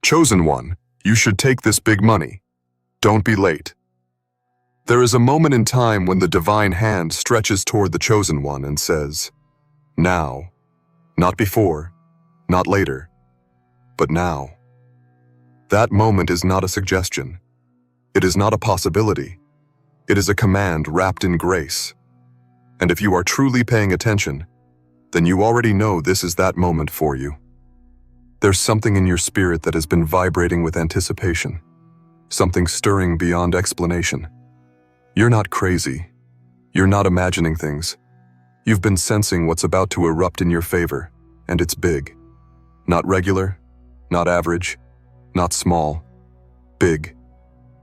Chosen one, you should take this big money. Don't be late. There is a moment in time when the divine hand stretches toward the chosen one and says, now, not before, not later, but now. That moment is not a suggestion. It is not a possibility. It is a command wrapped in grace. And if you are truly paying attention, then you already know this is that moment for you. There's something in your spirit that has been vibrating with anticipation, something stirring beyond explanation. You're not crazy. You're not imagining things. You've been sensing what's about to erupt in your favor, and it's big. Not regular, not average, not small. Big.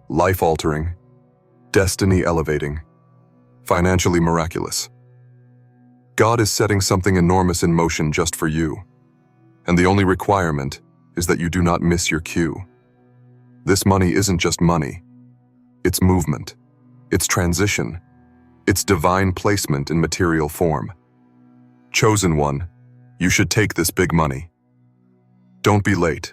Life-altering. Destiny-elevating. Financially miraculous. God is setting something enormous in motion just for you. And the only requirement is that you do not miss your cue. This money isn't just money. It's movement. It's transition. It's divine placement in material form. Chosen one, you should take this big money. Don't be late.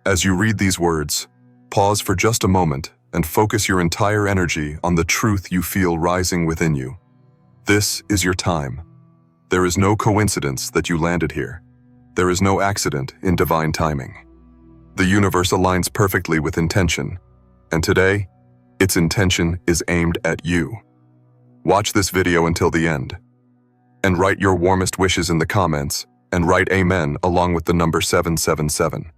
As you read these words, pause for just a moment and focus your entire energy on the truth you feel rising within you. This is your time. There is no coincidence that you landed here. There is no accident in divine timing. The universe aligns perfectly with intention, and today, its intention is aimed at you. Watch this video until the end, and write your warmest wishes in the comments, and write Amen along with the number 777.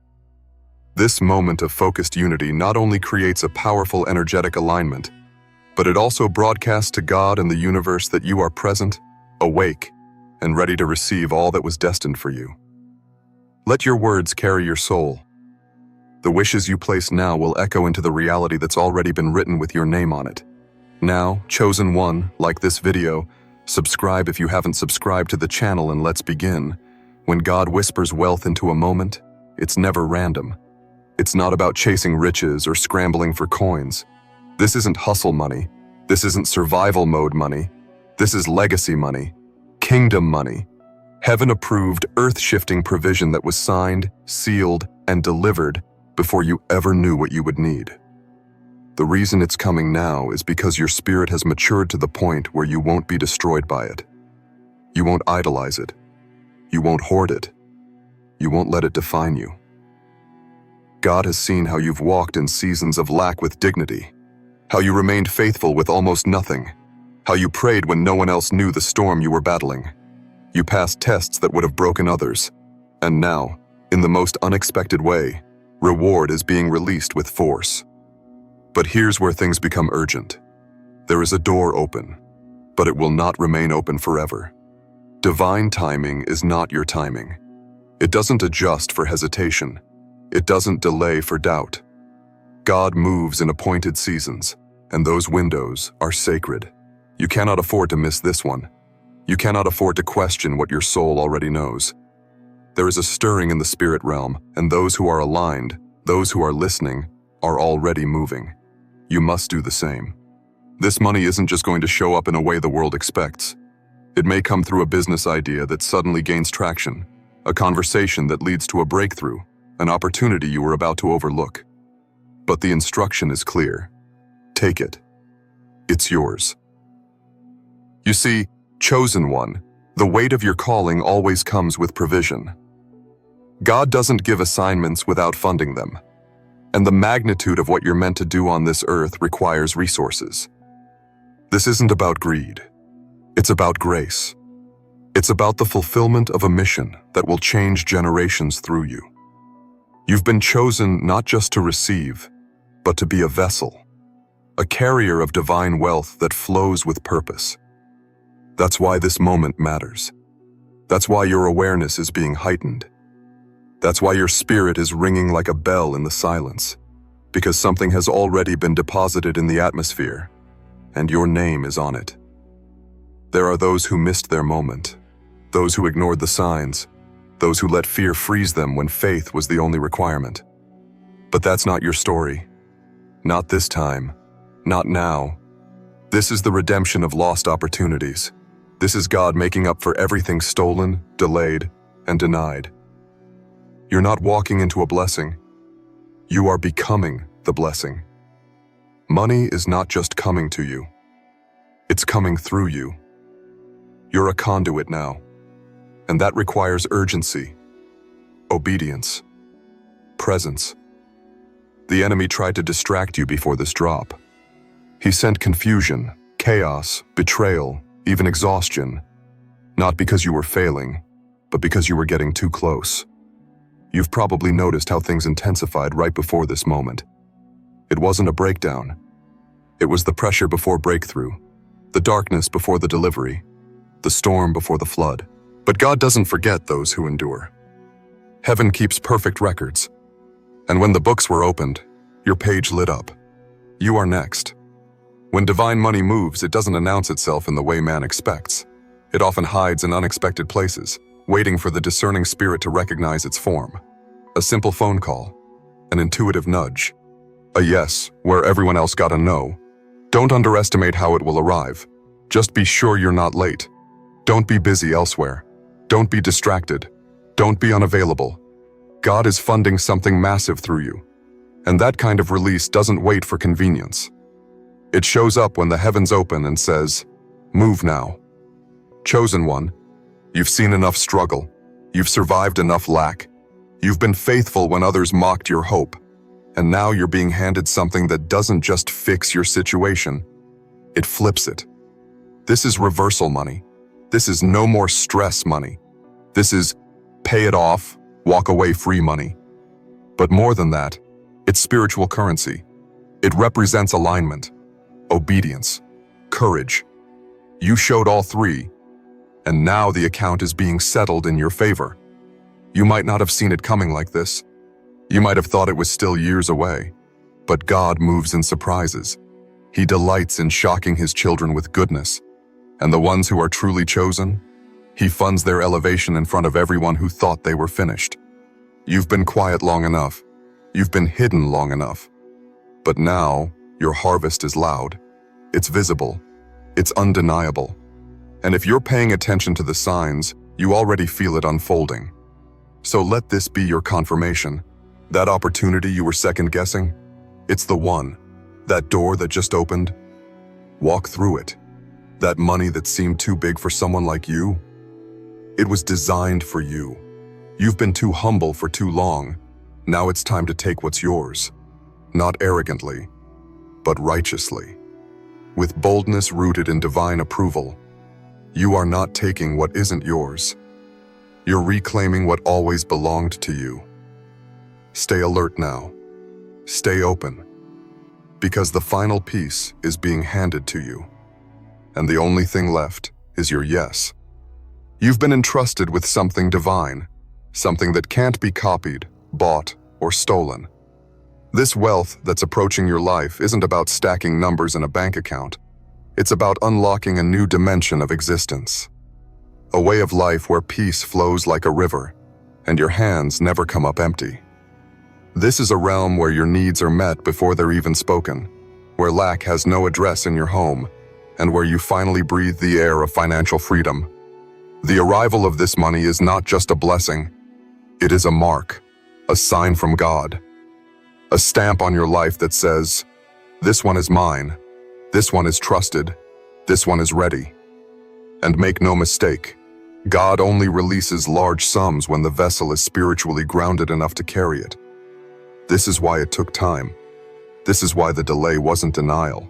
This moment of focused unity not only creates a powerful energetic alignment, but it also broadcasts to God and the universe that you are present, awake, and ready to receive all that was destined for you. Let your words carry your soul. The wishes you place now will echo into the reality that's already been written with your name on it. Now, chosen one, like this video, subscribe if you haven't subscribed to the channel, and let's begin. When God whispers wealth into a moment, it's never random. It's not about chasing riches or scrambling for coins. This isn't hustle money. This isn't survival mode money. This is legacy money, kingdom money, heaven-approved, earth-shifting provision that was signed, sealed, and delivered before you ever knew what you would need. The reason it's coming now is because your spirit has matured to the point where you won't be destroyed by it. You won't idolize it. You won't hoard it. You won't let it define you. God has seen how you've walked in seasons of lack with dignity, how you remained faithful with almost nothing, how you prayed when no one else knew the storm you were battling. You passed tests that would have broken others, and now, in the most unexpected way, reward is being released with force. But here's where things become urgent. There is a door open, but it will not remain open forever. Divine timing is not your timing. It doesn't adjust for hesitation. It doesn't delay for doubt. God moves in appointed seasons, and those windows are sacred. You cannot afford to miss this one. You cannot afford to question what your soul already knows. There is a stirring in the spirit realm, and those who are aligned, those who are listening, are already moving. You must do the same. This money isn't just going to show up in a way the world expects. It may come through a business idea that suddenly gains traction, a conversation that leads to a breakthrough, an opportunity you were about to overlook. But the instruction is clear. Take it. It's yours. You see, chosen one, the weight of your calling always comes with provision. God doesn't give assignments without funding them, and the magnitude of what you're meant to do on this earth requires resources. This isn't about greed. It's about grace. It's about the fulfillment of a mission that will change generations through you. You've been chosen not just to receive, but to be a vessel, a carrier of divine wealth that flows with purpose. That's why this moment matters. That's why your awareness is being heightened. That's why your spirit is ringing like a bell in the silence, because something has already been deposited in the atmosphere, and your name is on it. There are those who missed their moment, those who ignored the signs, those who let fear freeze them when faith was the only requirement. But that's not your story. Not this time. Not now. This is the redemption of lost opportunities. This is God making up for everything stolen, delayed, and denied. You're not walking into a blessing. You are becoming the blessing. Money is not just coming to you. It's coming through you. You're a conduit now, and that requires urgency, obedience, presence. The enemy tried to distract you before this drop. He sent confusion, chaos, betrayal, even exhaustion, not because you were failing, but because you were getting too close. You've probably noticed how things intensified right before this moment. It wasn't a breakdown. It was the pressure before breakthrough, the darkness before the delivery, the storm before the flood. But God doesn't forget those who endure. Heaven keeps perfect records. And when the books were opened, your page lit up. You are next. When divine money moves, it doesn't announce itself in the way man expects. It often hides in unexpected places, waiting for the discerning spirit to recognize its form. A simple phone call, an intuitive nudge, a yes where everyone else got a no. Don't underestimate how it will arrive. Just be sure you're not late. Don't be busy elsewhere. Don't be distracted. Don't be unavailable. God is funding something massive through you. And that kind of release doesn't wait for convenience. It shows up when the heavens open and says, "Move now." Chosen one, you've seen enough struggle. You've survived enough lack. You've been faithful when others mocked your hope. And now you're being handed something that doesn't just fix your situation, it flips it. This is reversal money. This is no more stress money. This is pay it off, walk away free money. But more than that, it's spiritual currency. It represents alignment, obedience, courage. You showed all three, and now the account is being settled in your favor. You might not have seen it coming like this. You might have thought it was still years away. But God moves in surprises. He delights in shocking his children with goodness. And the ones who are truly chosen, he funds their elevation in front of everyone who thought they were finished. You've been quiet long enough. You've been hidden long enough. But now, your harvest is loud. It's visible. It's undeniable. And if you're paying attention to the signs, you already feel it unfolding. So let this be your confirmation. That opportunity you were second-guessing, it's the one. That door that just opened, walk through it. That money that seemed too big for someone like you, it was designed for you. You've been too humble for too long. Now it's time to take what's yours. Not arrogantly, but righteously. With boldness rooted in divine approval. You are not taking what isn't yours. You're reclaiming what always belonged to you. Stay alert now. Stay open. Because the final piece is being handed to you. And the only thing left is your yes. You've been entrusted with something divine, something that can't be copied, bought, or stolen. This wealth that's approaching your life isn't about stacking numbers in a bank account. It's about unlocking a new dimension of existence. A way of life where peace flows like a river, and your hands never come up empty. This is a realm where your needs are met before they're even spoken, where lack has no address in your home, and where you finally breathe the air of financial freedom. The arrival of this money is not just a blessing. It is a mark, a sign from God. A stamp on your life that says, "This one is mine. This one is trusted. This one is ready." And make no mistake, God only releases large sums when the vessel is spiritually grounded enough to carry it. This is why it took time. This is why the delay wasn't denial.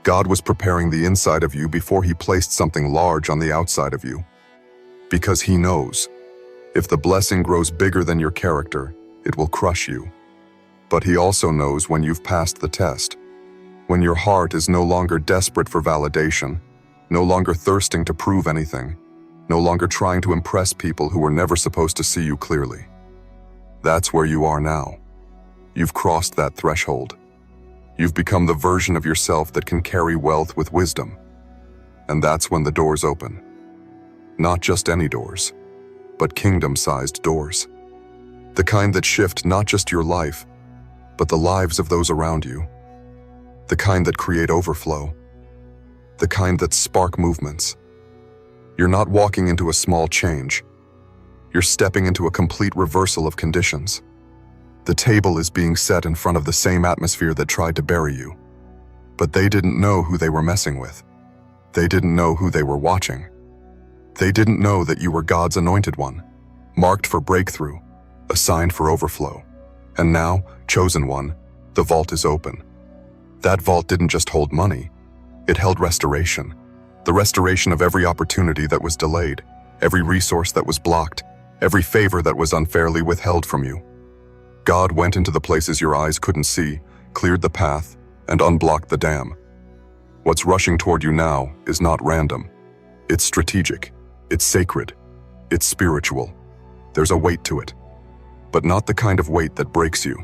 God was preparing the inside of you before he placed something large on the outside of you. Because he knows, if the blessing grows bigger than your character, it will crush you. But he also knows when you've passed the test, when your heart is no longer desperate for validation, no longer thirsting to prove anything, no longer trying to impress people who were never supposed to see you clearly. That's where you are now. You've crossed that threshold. You've become the version of yourself that can carry wealth with wisdom. And that's when the doors open. Not just any doors, but kingdom-sized doors. The kind that shift not just your life, but the lives of those around you. The kind that create overflow. The kind that spark movements. You're not walking into a small change. You're stepping into a complete reversal of conditions. The table is being set in front of the same atmosphere that tried to bury you. But they didn't know who they were messing with. They didn't know who they were watching. They didn't know that you were God's anointed one, marked for breakthrough, assigned for overflow. And now, chosen one, the vault is open. That vault didn't just hold money, it held restoration. The restoration of every opportunity that was delayed, every resource that was blocked, every favor that was unfairly withheld from you. God went into the places your eyes couldn't see, cleared the path, and unblocked the dam. What's rushing toward you now is not random. It's strategic, it's sacred, it's spiritual. There's a weight to it. But not the kind of weight that breaks you,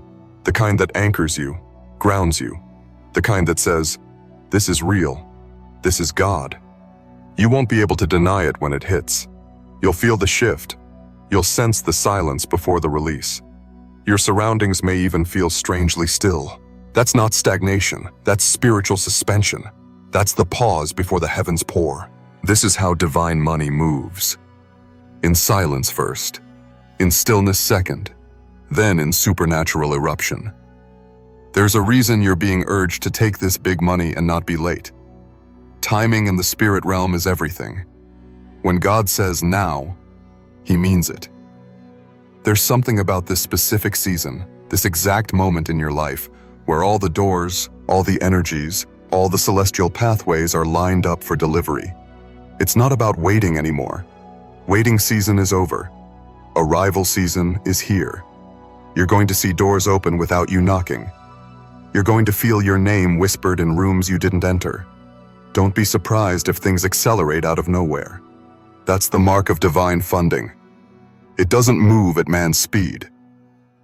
the kind that anchors you, grounds you, the kind that says, this is real, this is God. You won't be able to deny it when it hits. You'll feel the shift. You'll sense the silence before the release. Your surroundings may even feel strangely still. That's not stagnation, that's spiritual suspension. That's the pause before the heavens pour. This is how divine money moves. In silence first, in stillness second, then in supernatural eruption. There's a reason you're being urged to take this big money and not be late. Timing in the spirit realm is everything. When God says now, He means it. There's something about this specific season, this exact moment in your life, where all the doors, all the energies, all the celestial pathways are lined up for delivery. It's not about waiting anymore. Waiting season is over. Arrival season is here. You're going to see doors open without you knocking. You're going to feel your name whispered in rooms you didn't enter. Don't be surprised if things accelerate out of nowhere. That's the mark of divine funding. It doesn't move at man's speed.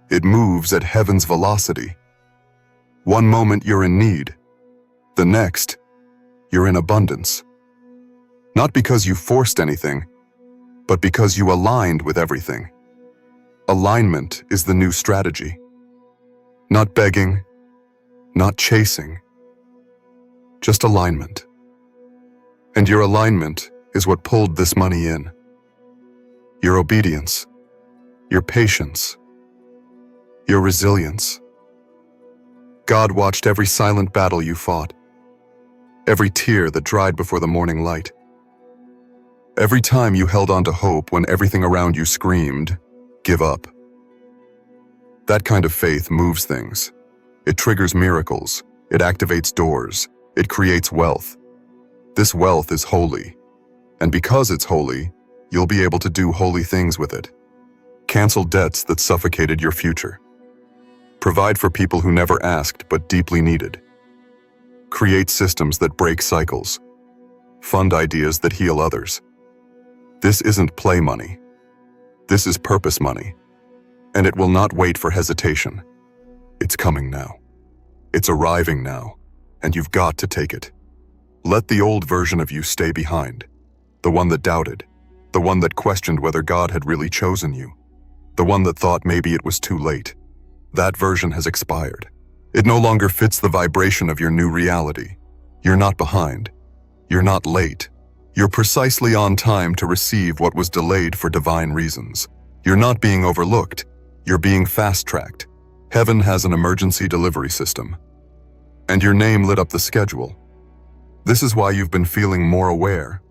It moves at heaven's velocity. One moment you're in need. The next, you're in abundance. Not because you forced anything, but because you aligned with everything. Alignment is the new strategy. Not begging, not chasing, just alignment. And your alignment is what pulled this money in. Your obedience, your patience, your resilience. God watched every silent battle you fought, every tear that dried before the morning light, every time you held on to hope when everything around you screamed, give up. That kind of faith moves things. It triggers miracles, it activates doors, it creates wealth. This wealth is holy, and because it's holy, you'll be able to do holy things with it. Cancel debts that suffocated your future. Provide for people who never asked but deeply needed. Create systems that break cycles. Fund ideas that heal others. This isn't play money. This is purpose money. And it will not wait for hesitation. It's coming now. It's arriving now, and you've got to take it. Let the old version of you stay behind. The one that doubted. The one that questioned whether God had really chosen you. The one that thought maybe it was too late. That version has expired. It no longer fits the vibration of your new reality. You're not behind. You're not late. You're precisely on time to receive what was delayed for divine reasons. You're not being overlooked. You're being fast-tracked. Heaven has an emergency delivery system. And your name lit up the schedule. This is why you've been feeling more aware,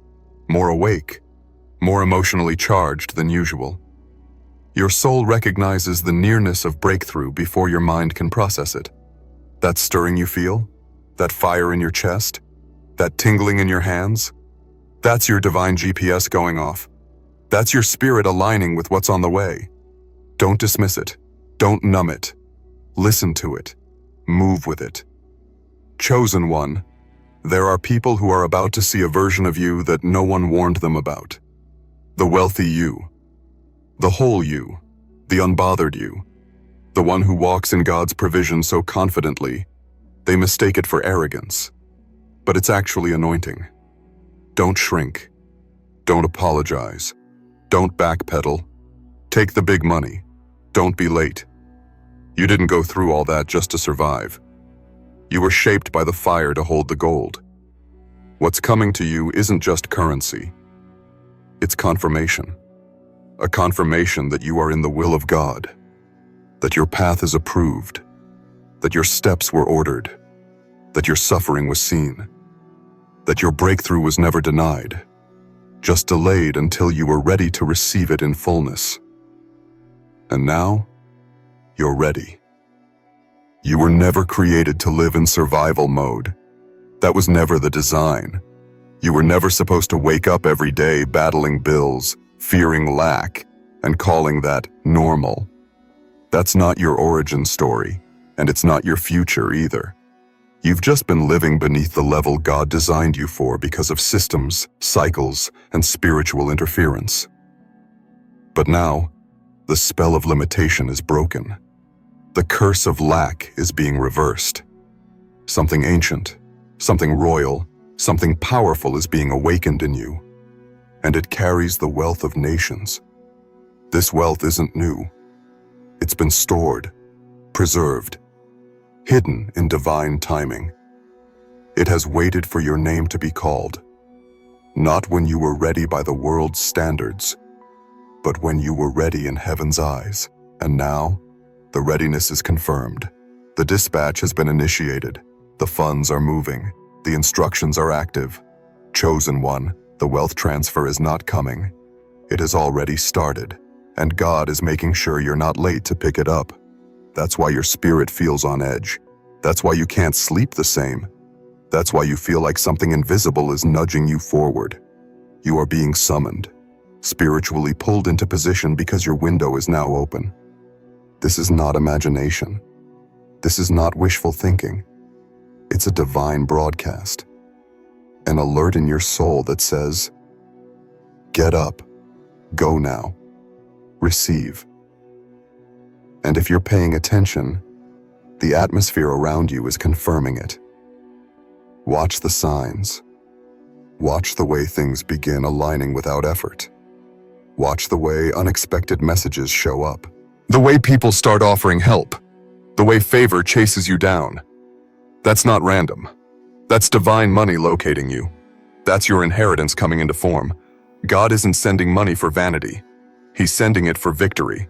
more awake, more emotionally charged than usual. Your soul recognizes the nearness of breakthrough before your mind can process it. That stirring you feel? That fire in your chest? That tingling in your hands? That's your divine GPS going off. That's your spirit aligning with what's on the way. Don't dismiss it. Don't numb it. Listen to it. Move with it. Chosen one, there are people who are about to see a version of you that no one warned them about. The wealthy you. The whole you. The unbothered you. The one who walks in God's provision so confidently, they mistake it for arrogance. But it's actually anointing. Don't shrink. Don't apologize. Don't backpedal. Take the big money. Don't be late. You didn't go through all that just to survive. You were shaped by the fire to hold the gold. What's coming to you isn't just currency. It's confirmation. A confirmation that you are in the will of God. that your path is approved, that your steps were ordered, that your suffering was seen, that your breakthrough was never denied, just delayed until you were ready to receive it in fullness. And now, you're ready. You were never created to live in survival mode. That was never the design. You were never supposed to wake up every day battling bills, fearing lack, and calling that normal. That's not your origin story, and it's not your future either. You've just been living beneath the level God designed you for because of systems, cycles, and spiritual interference. But now, the spell of limitation is broken. The curse of lack is being reversed. Something ancient, something royal, something powerful is being awakened in you, and it carries the wealth of nations. This wealth isn't new. It's been stored, preserved, hidden in divine timing. It has waited for your name to be called, not when you were ready by the world's standards, but when you were ready in heaven's eyes. And now, the readiness is confirmed. The dispatch has been initiated. The funds are moving. The instructions are active. Chosen one, the wealth transfer is not coming. It has already started, and God is making sure you're not late to pick it up. That's why your spirit feels on edge. That's why you can't sleep the same. That's why you feel like something invisible is nudging you forward. You are being summoned, spiritually pulled into position because your window is now open. This is not imagination. This is not wishful thinking. It's a divine broadcast, an alert in your soul that says, get up, go now, receive. And if you're paying attention, the atmosphere around you is confirming it. Watch the signs. Watch the way things begin aligning without effort. Watch the way unexpected messages show up. The way people start offering help. The way favor chases you down. That's not random. That's divine money locating you. That's your inheritance coming into form. God isn't sending money for vanity. He's sending it for victory.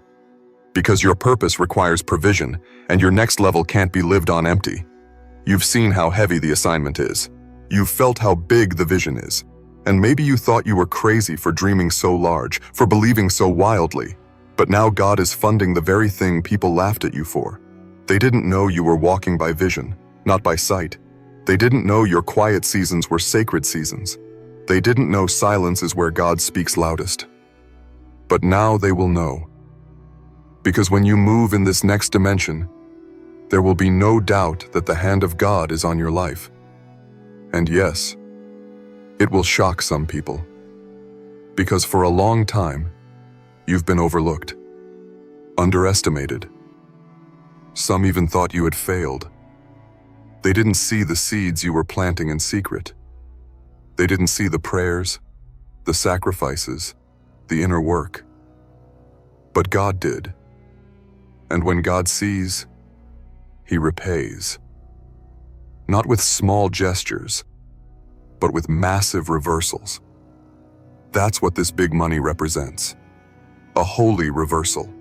Because your purpose requires provision, and your next level can't be lived on empty. You've seen how heavy the assignment is. You've felt how big the vision is. And maybe you thought you were crazy for dreaming so large, for believing so wildly. But now God is funding the very thing people laughed at you for. They didn't know you were walking by vision, not by sight. They didn't know your quiet seasons were sacred seasons. They didn't know silence is where God speaks loudest. But now they will know. Because when you move in this next dimension, there will be no doubt that the hand of God is on your life. And yes, it will shock some people. Because for a long time, you've been overlooked, underestimated. Some even thought you had failed. They didn't see the seeds you were planting in secret. They didn't see the prayers, the sacrifices, the inner work. But God did. And when God sees, He repays. Not with small gestures, but with massive reversals. That's what this big money represents. A holy reversal.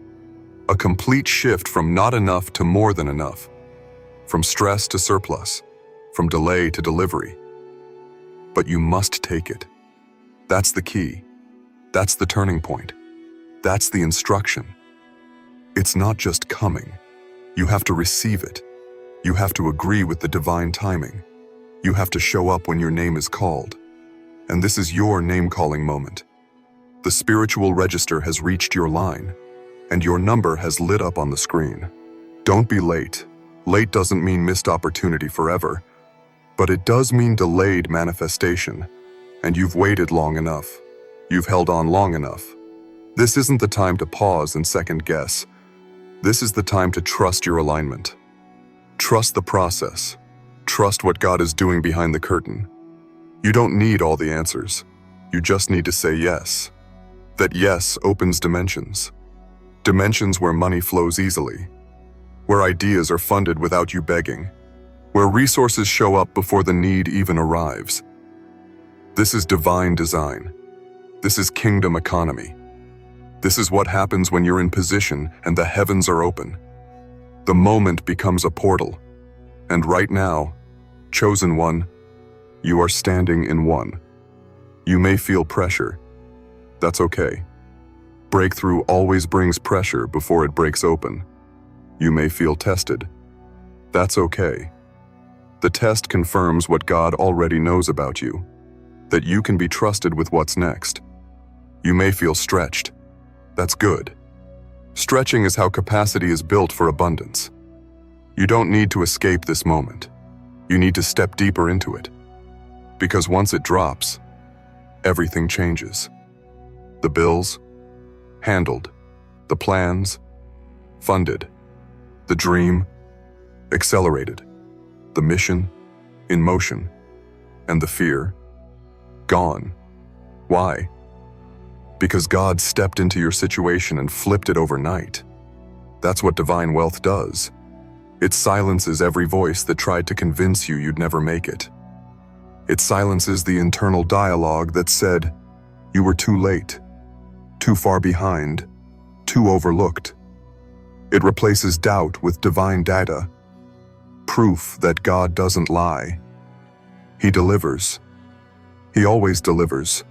A complete shift from not enough to more than enough. From stress to surplus. From delay to delivery. But you must take it. That's the key. That's the turning point. That's the instruction. It's not just coming. You have to receive it. You have to agree with the divine timing. You have to show up when your name is called. And this is your name-calling moment. The spiritual register has reached your line, and your number has lit up on the screen. Don't be late. Late doesn't mean missed opportunity forever, but it does mean delayed manifestation, and you've waited long enough. You've held on long enough. This isn't the time to pause and second guess. This is the time to trust your alignment. Trust the process. Trust what God is doing behind the curtain. You don't need all the answers. You just need to say yes. That yes opens dimensions. Dimensions where money flows easily. Where ideas are funded without you begging. Where resources show up before the need even arrives. This is divine design. This is kingdom economy. This is what happens when you're in position and the heavens are open. The moment becomes a portal. And right now, chosen one, you are standing in one. You may feel pressure. That's okay. Breakthrough always brings pressure before it breaks open. You may feel tested. That's okay. The test confirms what God already knows about you, that you can be trusted with what's next. You may feel stretched. That's good. Stretching is how capacity is built for abundance. You don't need to escape this moment. You need to step deeper into it. Because once it drops, everything changes. The bills, handled. The plans, funded. The dream, accelerated. The mission, in motion. And the fear, gone. Why? Because God stepped into your situation and flipped it overnight. That's what divine wealth does. It silences every voice that tried to convince you you'd never make it. It silences the internal dialogue that said, you were too late, too far behind, too overlooked. It replaces doubt with divine data, proof that God doesn't lie. He delivers. He always delivers.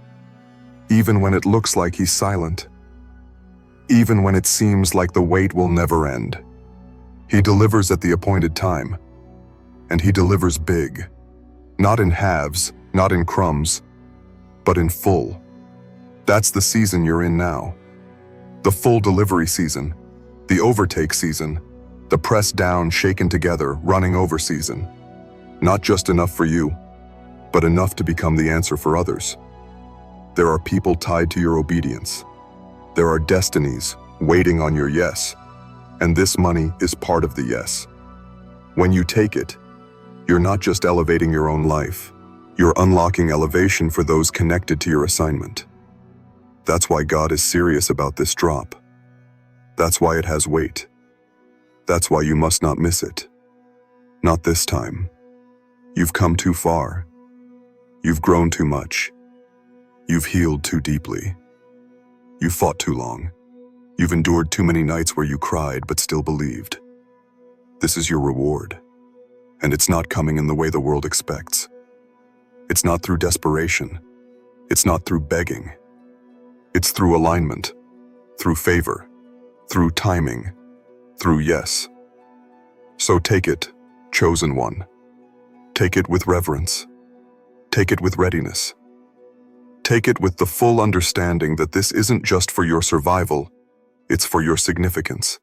Even when it looks like he's silent. Even when it seems like the wait will never end. He delivers at the appointed time. And he delivers big. Not in halves, not in crumbs, but in full. That's the season you're in now. The full delivery season. The overtake season. The pressed down, shaken together, running over season. Not just enough for you, but enough to become the answer for others. There are people tied to your obedience. There are destinies waiting on your yes. And this money is part of the yes. When you take it, you're not just elevating your own life. You're unlocking elevation for those connected to your assignment. That's why God is serious about this drop. That's why it has weight. That's why you must not miss it. Not this time. You've come too far. You've grown too much. You've healed too deeply. You fought too long. You've endured too many nights where you cried but still believed. This is your reward. And it's not coming in the way the world expects. It's not through desperation. It's not through begging. It's through alignment, through favor, through timing, through yes. So take it, chosen one. Take it with reverence. Take it with readiness. Take it with the full understanding that this isn't just for your survival, it's for your significance.